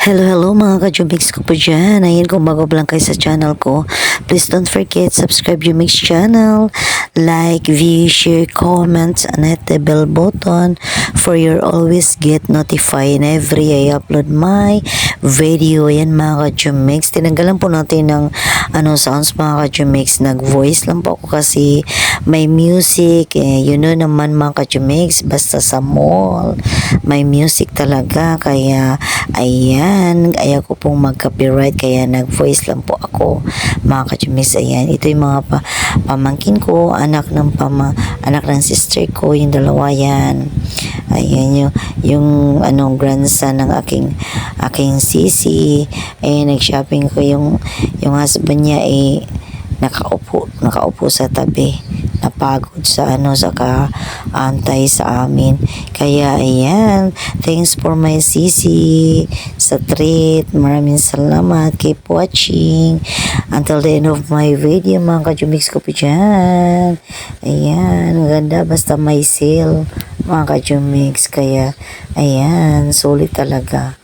Hello mga ka-Jumix ko po dyan. Ayan, kung bago pa lang kayo sa channel ko, please don't forget, subscribe Jumix channel, like, view, share, comments, and hit the bell button for your always get notified every I upload my video. Ayan mga ka-Jumix, tinanggalan po natin ng sounds mga ka-Jumix. Nag-voice lang po ako kasi may music. You know naman mga ka-Jumix, basta sa mall, may music talaga. Kaya, ayan, ayaw ko pong mag-copyright kaya nag-voice lang po ako mga ka-Jumix. Ayan, ito yung mga pamangkin ko, anak ng sister ko, yung dalawa yan. Ayan, yung grandson ng aking sisi. Ayan, nag-shopping ko yung husband niya nakaupo sa tabi, napagod sa sa kaantay sa amin. Kaya ayan, thanks for my sisi sa treat. Maraming salamat, keep watching until the end of my video mga ka-Jumix ko po dyan. Ayan, ganda basta may sale mga ka-Jumix. Kaya ayan, solid talaga.